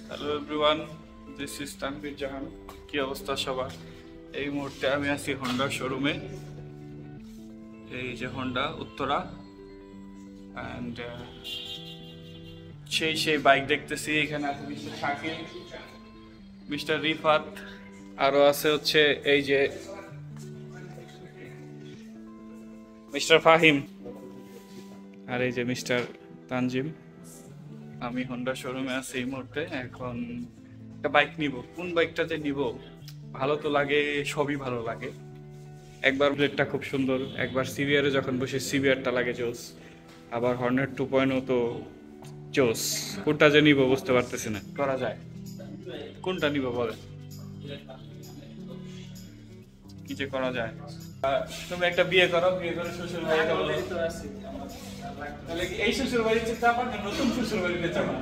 Hello everyone, this is Tanvir Jahan. কি অবস্থা সবার? এই মুহূর্তে আমি আছি হোন্ডা শোরুমে। এই যে হোন্ডা উত্তরা, অ্যান্ড সেই বাইক দেখতেছি। এখানে আছে মিস্টার শাকিল, মিস্টার রিফাত, আরও আছে হচ্ছে এই যে মিস্টার ফাহিম, আর এই যে মিস্টার তানজিম। আমি হোন্ডা শোরুমে আছি এই মুহূর্তে। এখন একটা বাইক নিব, কোন বাইকটা যে নিব? ভালো তো লাগে, সবই ভালো লাগে। একবার ব্লেডটা খুব সুন্দর, একবার সিভিআরে যখন বসে সিভিআরটা লাগে জোস, আবার হর্নেট 2.0 তো জোস। কোনটা যে নিব বুঝতে পারতেছি না। করা যায় কোনটা নিব বলে, কি যে করা যায়? তুমি একটা বিয়ে করো, বিয়ে করে শ্বশুর বাড়িতে বলো তাহলে এই শ্বশুর বাড়িতে চাপা না নতুন শ্বশুর বাড়িতে চাপা?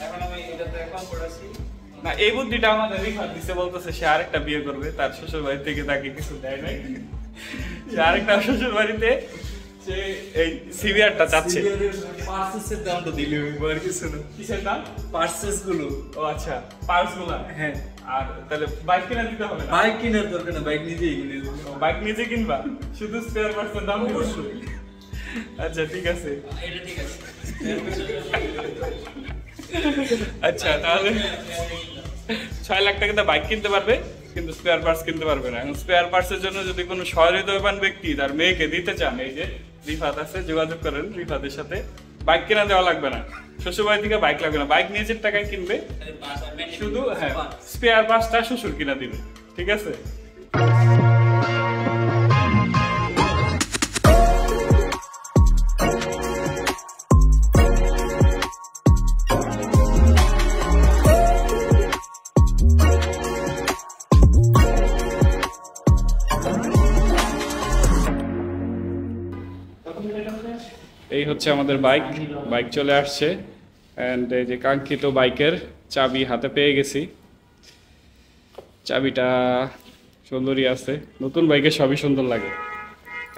এখন আমি এটাতে কমফোর্ট আছি না। এই বুদ্ধিটা আমাদের রিফাত দিছে, বলতেছে সে আরেকটা বিয়ে করবে, তার শ্বশুর বাড়ি থেকে তাকে কিছু দেয় নাই, সে আরেকটা শ্বশুর বাড়িতে সে এই সিভিআরটা চাচ্ছে। পার্সেসের দাম তো দিলে আর কিছু না। কিসের দাম? পার্সেস গুলো। ও আচ্ছা, পার্স গুলা। হ্যাঁ, আর তাহলে বাইক কিনে দিতে হবে না? বাইক কেনার দরকার না, বাইক নিজেই কিনে দেবো। বাইক নিজে কিনবা, শুধু স্পেয়ার পার্টসের দাম অবশ্যই। আচ্ছা ঠিক আছে, এটা ঠিক আছে। আচ্ছা তাহলে 6 লাখ টাকা বাইক কিনতে পারবে, কিন্তু স্পেয়ার পার্টস কিনতে পারবে না। এখন স্পেয়ার পার্টসের জন্য যদি কোনো সহৃদয়বান ব্যক্তি তার মেয়েকে দিতে চান, এই যে রিফাত আছে, যোগাযোগ করেন রিফাতের সাথে। বাইক কিনা দেওয়া লাগবে না, শ্বশুরবাড়ি থেকে বাইক লাগবে না, বাইক নিজের টাকায় কিনবে, শুধু হ্যাঁ স্পেয়ার পার্টসটা শ্বশুর কিনা দিবে। ঠিক আছে? এই হচ্ছে আমাদের বাইক চলে আসছে, অ্যান্ড এই যে কাঙ্ক্ষিত বাইকের চাবি হাতে পেয়ে গেছি। চাবিটা সুন্দরই আছে, নতুন বাইকে সবই সুন্দর লাগে।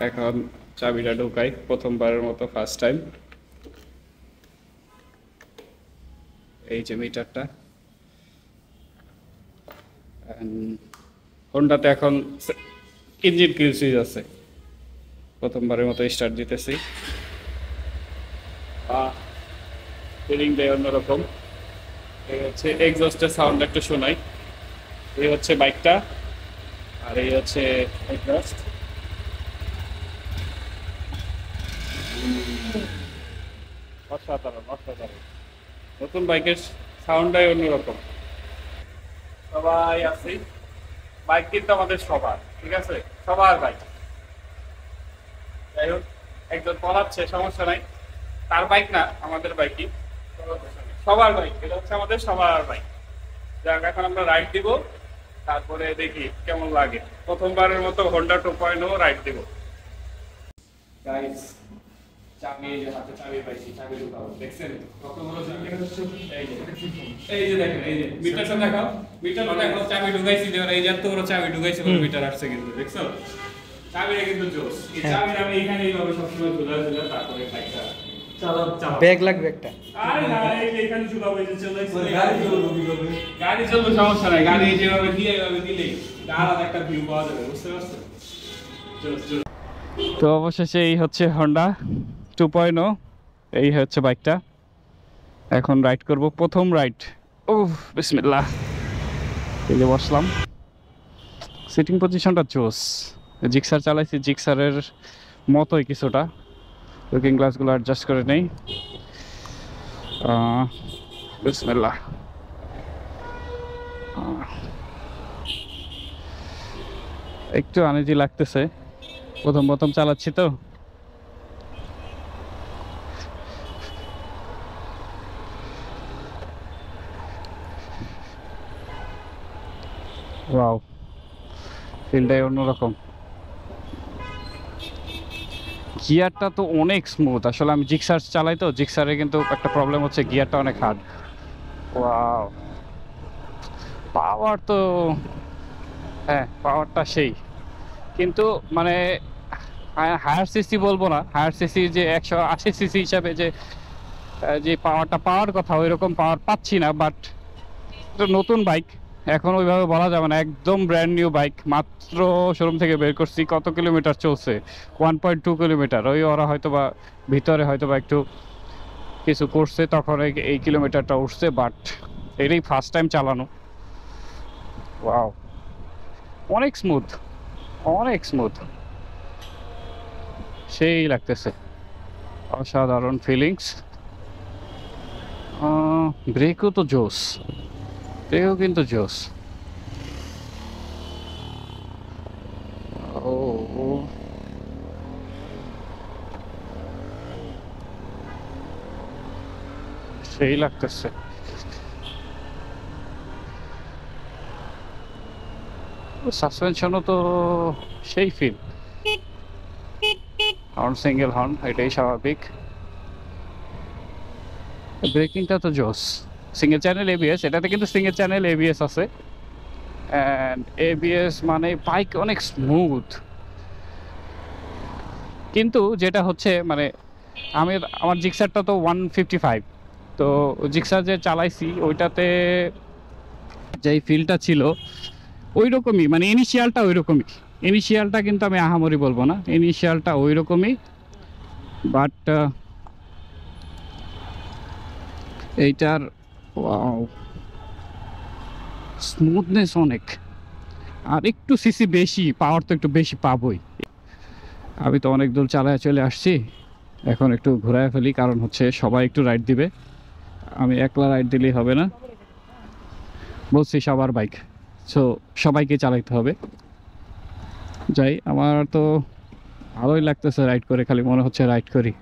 এখন চাবিটা ঢোকাই প্রথমবারের মতো, ফার্স্ট টাইম। এই যে মিটারটা, হোন্ডাতে এখন ইঞ্জিন কিল সুইচ আছে। প্রথমবারের মতো স্টার্ট দিতেছি, ফিলিং দেয় অন্যরকম। এই হচ্ছে এক্সস্টের সাউন্ড একটু শোনাই। এই হচ্ছে বাইকটা, আর এই হচ্ছে এক্সস্ট। অসাধারণ অসাধারণ, নতুন বাইকের সাউন্ডটাই অন্যরকম। সবাই আছে, বাইক কিন্তু আমাদের সবার, ঠিক আছে, সবার বাইক। যাই হোক, একজন পলাচ্ছে, সমস্যা নাই, তার বাইক না, আমাদের বাইকই, সবার বাইক। এটা হচ্ছে আমাদের সবার বাইক। যাক, এখন আমরা রাইড দিব, তারপরে দেখি কেমন লাগে। প্রথমবারের মতো হোন্ডা 2.0 রাইড দিব। গাইস, চাবি, এই যে হাতে চাবি পাইছি, চাবি ঢুকাবো। দেখছেন কত বড় চাবি? এই যে দেখেন, এই যে মিটারটা দেখাও, মিটারটা দেখাও, চাবি ঢুকাইছি। এই যে এত বড় চাবি ঢুকাইছি, বড় মিটার আসছে কিন্তু, দেখছো? চাবিটা কিন্তু জোস। এই চাবিটা আমি এখানে এইভাবে সবসময় ঝুলা তারপরে বাইকটা ব্যাগ লাগবে একটা। আরে না, এই যে এখানে ঝুলাবো, এই যে চলে গাড়ি চলবে, সমস্যা নাই। গাড়ি যেভাবে দিয়ে এইভাবে দিলেই আলাদা একটা ভিউ পাওয়া যাবে, বুঝতে পারছো? তো অবশেষে এই হচ্ছে হোন্ডা 2.0, এই হচ্ছে বাইকটা। এখন রাইড করব, প্রথম রাইড। ওহ বিসমিল্লাহ। এই যে বসলাম, সিটিং পজিশনটা জোস। জিক্সার চালাইছি, জিক্সারের মতোই কিছুটা। লুকিং গ্লাসগুলো অ্যাডজাস্ট করে নেই। বিসমিল্লাহ। একটু আনইজি লাগতেছে, প্রথম চালাচ্ছি তো। ওয়াও, ফিলটাই অন্যরকম। গিয়ারটা তো অনেক স্মুথ। আসলে আমি জিক্সার চালাই তো, জিক্সারে কিন্তু একটা প্রবলেম হচ্ছে গিয়ারটা অনেক হার্ড। ওয়াও, পাওয়ার তো হ্যাঁ, পাওয়ারটা সেই, কিন্তু মানে হায়ার সিসি বলবো না, হায়ার সিসি যে 180 সিসি হিসাবে যে যে পাওয়ারটা পাওয়ার কথা ওই রকম পাওয়ার পাচ্ছি না, বাট নতুন বাইক এখন ওইভাবে বলা যাবে না, একদম ব্র্যান্ড নিউ বাইক, মাত্র শোরুম থেকে বের করছি। কত কিলোমিটার চলছে? 1.2 কিলোমিটার। ওই ওরা হয়তো বা ভিতরে হয়তো বা একটু কিছু করছে তখন এই কিলোমিটারটা উঠছে, বাট এটাই ফার্স্ট টাইম চালানো। ওয়াও, অনেক স্মুথ, অনেক স্মুথ, সেই লাগতেছে, অসাধারণ ফিলিংস। ব্রেকও তো জোস, ব্রেকও কিন্তু জোস। ও সেই লাগতেছে। সাসপেনশনও তো সেই ফিল, হর্ন সিঙ্গেল হর্ন, এটাই স্বাভাবিক। ব্রেকিংটা তো জোস, সিঙ্গেল চ্যানেল এবিএস, এটাতে কিন্তু সিঙ্গেল চ্যানেল এবিএস আছে। অ্যান্ড এবিএস মানে বাইক অনেক স্মুথ। কিন্তু যেটা হচ্ছে মানে আমার জিক্সারটা তো 155, তো জিক্সার যে চালাইছি ওইটাতে যেই ফিলটা ছিল ওই রকমই, মানে ইনিশিয়ালটা ওই রকমই। ইনিশিয়ালটা কিন্তু আমি আহামরি বলবো না, ইনিশিয়ালটা ওই রকমই, বাট এইটার স্মুথনেস অনেক, আর একটু সিসি বেশি, পাওয়ার তো একটু বেশি পাবোই। আমি তো অনেক দূর চালায় চলে আসছি, এখন একটু ঘোরায় ফেলি, কারণ হচ্ছে সবাই একটু রাইড দিবে, আমি একলা রাইড দিলেই হবে না। বলছি সবার বাইক, সো সবাইকে চালাইতে হবে। যাই, আমার তো ভালোই লাগতেছে রাইড করে, খালি মনে হচ্ছে রাইড করি।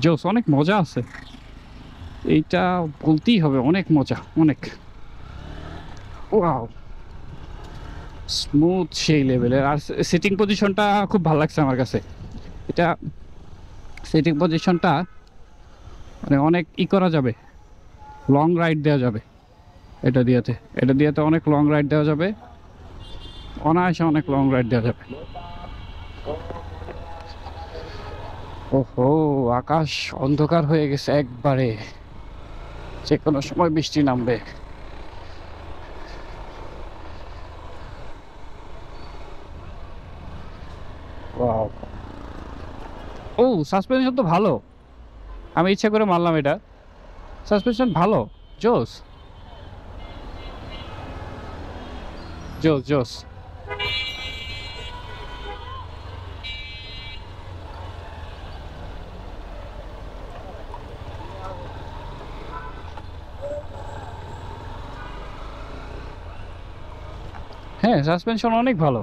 জোস, অনেক মজা আছে, এইটা বলতেই হবে, অনেক মজা, অনেক। ওয়াও, স্মুথ সেই লেভেলের। আর সিটিং পজিশনটা খুব ভালো লাগছে আমার কাছে। এটা সিটিং পজিশনটা মানে অনেক করা যাবে, লং রাইড দেওয়া যাবে এটা দিয়েতে অনেক লং রাইড দেওয়া যাবে, অনায়াসে অনেক লং রাইড দেওয়া যাবে। ওহো, আকাশ অন্ধকার হয়ে গেছে একবারে, যে কোনো সময় বৃষ্টি নামবে। ওয়াও, ও সাসপেনশন তো ভালো, আমি ইচ্ছা করে মারলাম এটা। সাসপেনশন ভালো, জোস জোস জোস। হ্যাঁ, সাসপেনশন অনেক ভালো,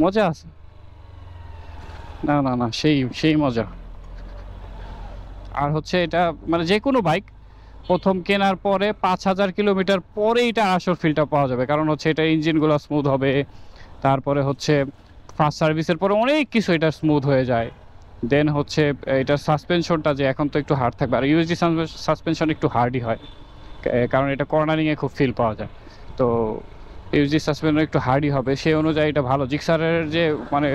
মজা আছে। না না না, সেই সেই মজা। আর হচ্ছে এটা মানে যে কোনো বাইক প্রথম কেনার পরে 5,000 কিলোমিটার পরে এটা আসল ফিলটা পাওয়া যাবে, কারণ হচ্ছে এটা ইঞ্জিনগুলো স্মুথ হবে, তারপরে হচ্ছে ফার্স্ট সার্ভিসের পরে অনেক কিছু এটা স্মুথ হয়ে যায়। দেন হচ্ছে এটার সাসপেনশনটা যে এখন তো একটু হার্ড থাকবে, আর ইউএসডি সাসপেনশন একটু হার্ডই হয়, কারণ এটা কর্নারিংয়ে খুব ফিল পাওয়া যায়। তো ইউএসডি সাসপেনশন একটু হার্ডই হবে, সেই অনুযায়ী এটা ভালো। জিক্সারের যে মানে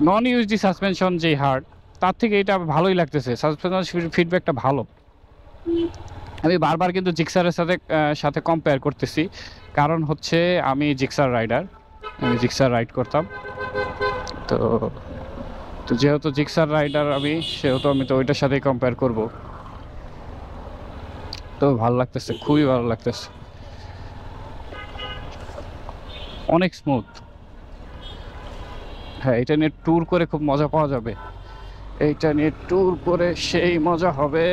নন ইউএসডি সাসপেনশন যেই হার্ড, তার থেকে এটা ভালোই লাগতেছে, সাসপেনশন ফিডব্যাকটা ভালো। আমি বারবার কিন্তু জিক্সারের সাথে কম্পেয়ার করতেছি, কারণ হচ্ছে আমি জিক্সার রাইডার, আমি জিক্সার রাইড করতাম। তো তো যেহেতু জিক্সার রাইডার আমি, সেহেতু আমি তো ওইটার সাথেই কম্পেয়ার করব। তো ভালো লাগতেছে, খুবই ভালো লাগতেছে, অনেক স্মুথ। হ্যাঁ, এটা নিয়ে ট্যুর করে খুব মজা পাওয়া যাবে, এইটা নিয়ে ট্যুর করে সেই মজা হবে।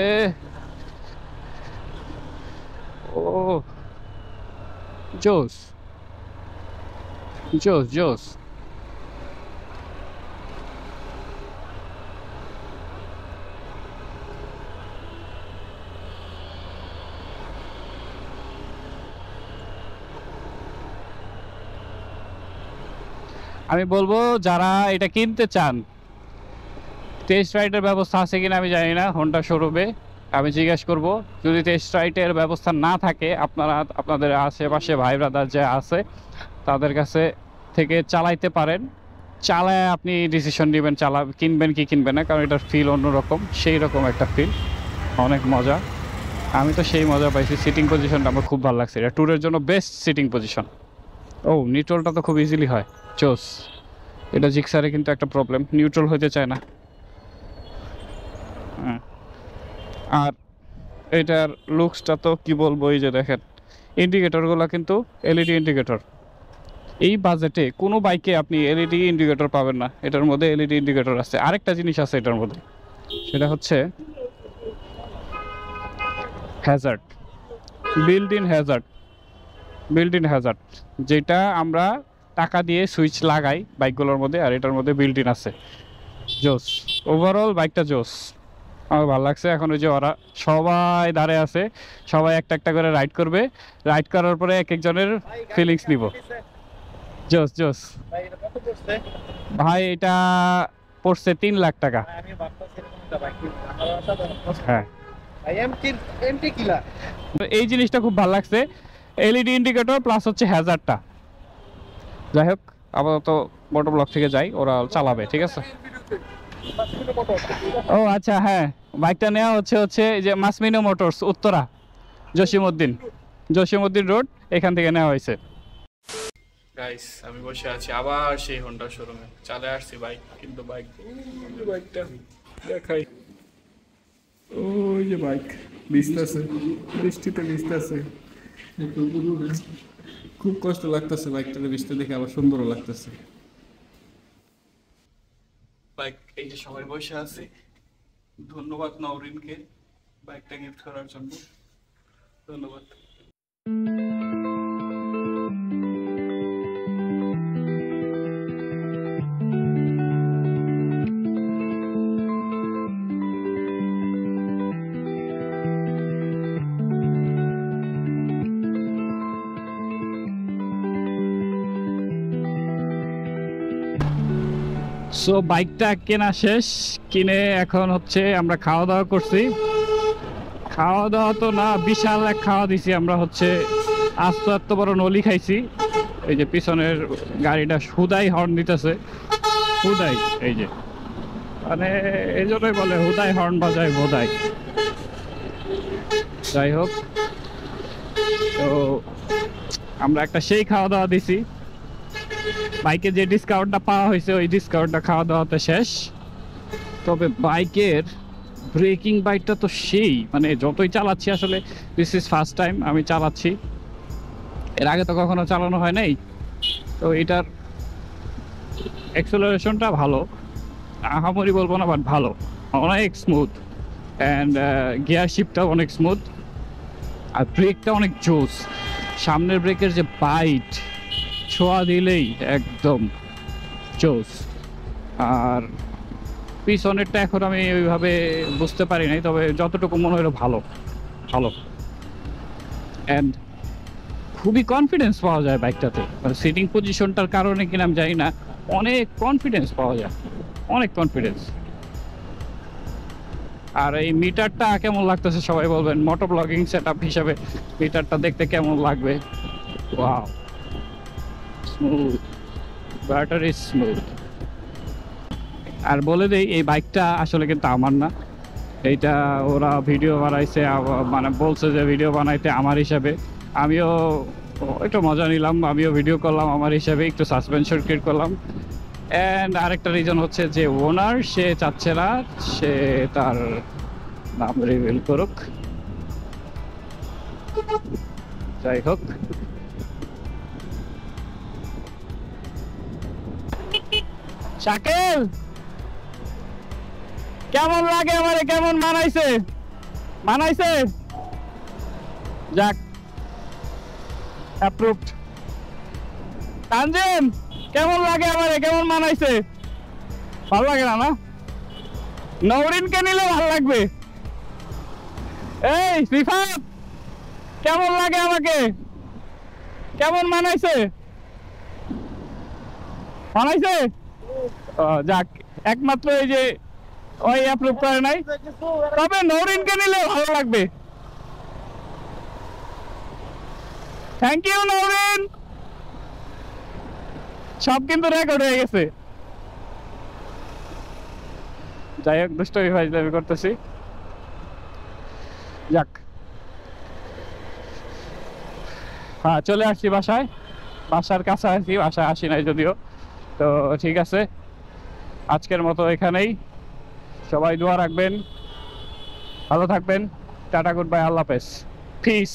ও জোস জোস জোস। আমি বলবো যারা এটা কিনতে চান, টেস্ট রাইডের ব্যবস্থা আছে কিনা আমি জানি না, হোন্ডা শোরুমে আমি জিজ্ঞেস করব। যদি টেস্ট রাইডের ব্যবস্থা না থাকে, আপনাদের আশেপাশে ভাই ব্রাদার যে আছে তাদের কাছে থেকে চালাইতে পারেন। চালায় আপনি ডিসিশন নেবেন কিনবেন কি কিনবেন না, কারণ এটার ফিল অন্যরকম, সেই রকম একটা ফিল, অনেক মজা। আমি তো সেই মজা পাইছি। সিটিং পজিশনটা আমার খুব ভালো লাগছে, এটা ট্যুরের জন্য বেস্ট সিটিং পজিশন। ও নিউট্রালটা তো খুব ইজিলি হয়, চোস। এটা জিক্সারে কিন্তু একটা প্রবলেম, নিউট্রাল হতে চায় না। আর এটার লুকসটা তো কি বলবো, এই যে দেখেন ইন্ডিকেটরগুলো কিন্তু এলইডি ইন্ডিকেটর। এই বাজেটে কোনো বাইকে আপনি এলইডি ইন্ডিকেটর পাবেন না, এটার মধ্যে এলইডি ইন্ডিকেটর আছে। আরেকটা জিনিস আছে এটার মধ্যে, সেটা হচ্ছে হ্যাজার্ড, বিল্ট ইন হ্যাজার্ড, যেটা আমরা টাকা দিয়ে সুইচ লাগাই বাইকগুলোর মধ্যে, আর এটার মধ্যে বিল্ট ইন আছে। জোস, ওভারঅল বাইকটা জোস, আমার ভালো লাগছে। এখন ওই যে ওরা সবাই দাঁড়িয়ে আছে, সবাই একটা একটা করে রাইড করবে, রাইড করার পরে এক একজনের ফিলিংস নিব। জোস জোস ভাই, এটা পড়ছে 3 লাখ টাকা। হ্যাঁ, এই জিনিসটা খুব ভালো লাগছে, এলইডি ইন্ডিকেটর প্লাস হচ্ছে হ্যাজার্ডটা। যাই হোক, আপাতত মোটর ব্লক থেকে যাই, ওরা চালাবে, ঠিক আছে। ও আচ্ছা, হ্যাঁ, বাইকটা নেওয়া হচ্ছে যে মাসমিনো মোটরস, উত্তরা, জসিমউদ্দিন রোড, এখান থেকে নেওয়া হয়েছে। গাইস, আমি বসে আছি আবার সেই হোন্ডা শোরুমে, চলে আসছি বাইক, কিন্তু বাইকটা দেখাই। ওই যে বাইক ভিজতেছে, বৃষ্টিতে ভিজতেছে, খুব কষ্ট লাগতেছে বাইকটাকে ভিজতে দেখে, আবার সুন্দরও লাগতেছে। বাইক, এই যে সবাই বসে আছে, ধন্যবাদ নওরিনকে বাইকটা গিফট করার জন্য, ধন্যবাদ। সো বাইকটা কেনা শেষ, কিনে এখন হচ্ছে আমরা খাওয়া দাওয়া করছি। খাওয়া দাওয়া তো না, বিশাল এক খাওয়া দিছি আমরা, হচ্ছে আস্ত এত বড় নলি খাইছি। এই যে পিছনের গাড়িটা হুদাই হর্ন দিতেছে, হুদাই, এই যে মানে এই জন্যই বলে হুদাই হর্ন বাজায় বোধাই। যাই হোক, তো আমরা একটা সেই খাওয়া দাওয়া দিছি, বাইকে যে ডিসকাউন্টটা পাওয়া হয়েছে ওই ডিসকাউন্টটা খাওয়া দাওয়াতে শেষ। তবে বাইকের ব্রেকিং বাইকটা তো সেই, মানে যতই চালাচ্ছি, আসলে দিস ইজ ফার্স্ট টাইম আমি চালাচ্ছি, এর আগে তো কখনো চালানো হয় নাই। তো এটার অ্যাক্সেলারেশনটা ভালো, আহামরি বলবো না, বাট ভালো, অনেক স্মুথ, অ্যান্ড গিয়ার শিফটটাও অনেক স্মুথ, আর ব্রেকটা অনেক জোস। সামনের ব্রেকের যে বাইট, ছোঁয়া দিলেই একদম জোস। আর পিছনেরটা এখন আমি ওইভাবে বুঝতে পারি নাই, তবে যতটুকু মনে হলো ভালো ভালো। অ্যান্ড খুবই কনফিডেন্স পাওয়া যায় বাইকটাতে, মানে সিটিং পজিশনটার কারণে কিনা আমি জানি না, অনেক কনফিডেন্স পাওয়া যায়, অনেক কনফিডেন্স। আর এই মিটারটা কেমন লাগতেছে সবাই বলবেন, মোটর ব্লগিং সেট আপ হিসাবে মিটারটা দেখতে কেমন লাগবে? Wow, smooth, battery smooth. আর বলে দেই, এই বাইকটা আসলে কিন্তু আমার না, এইটা ওরা ভিডিও বানাইছে, মানে বলছে যে ভিডিও বানাইতে আমার হিসাবে। আমিও একটু মজা নিলাম, আমিও ভিডিও করলাম আমার হিসাবে, একটু সাসপেনশন ক্রিয়েট করলাম। অ্যান্ড আরেকটা রিজন হচ্ছে যে ওনার সে চাচ্ছে না সে তার নাম রিভিল করুক। যাই হোক, শাকিল কেমন লাগে আমারে, কেমন মানাইছে? মানাইছে, যাক, অ্যাপ্রুভড। তানজিম কেমন লাগে আমারে, কেমন মানাইছে? ভালো লাগে না? না, নওরিনকে নিলে ভালো লাগবে। এই রিফাত, কেমন লাগে আমাকে, কেমন মানাইছে? মানাইছে, যাক, একমাত্র এই যে ওই অ্যাপ্রুভ করে নাই, তবে নওরিনকে নিলে ভালো লাগবে। থ্যাংক ইউ নওরিন, সব কিন্তু রেকর্ড হয়ে গেছে। যাই হোক, দুষ্টমি ফাইজলামি করতেছি। যাক, হ্যাঁ চলে আসছি বাসায়, বাসার কাছাকাছি, বাসায় আসি নাই যদিও। তো ঠিক আছে, আজকের মতো এখানেই। সবাই দোয়া রাখবেন, ভালো থাকবেন। টাটা, গুড বাই, আল্লাহ হাফেজ, পিস।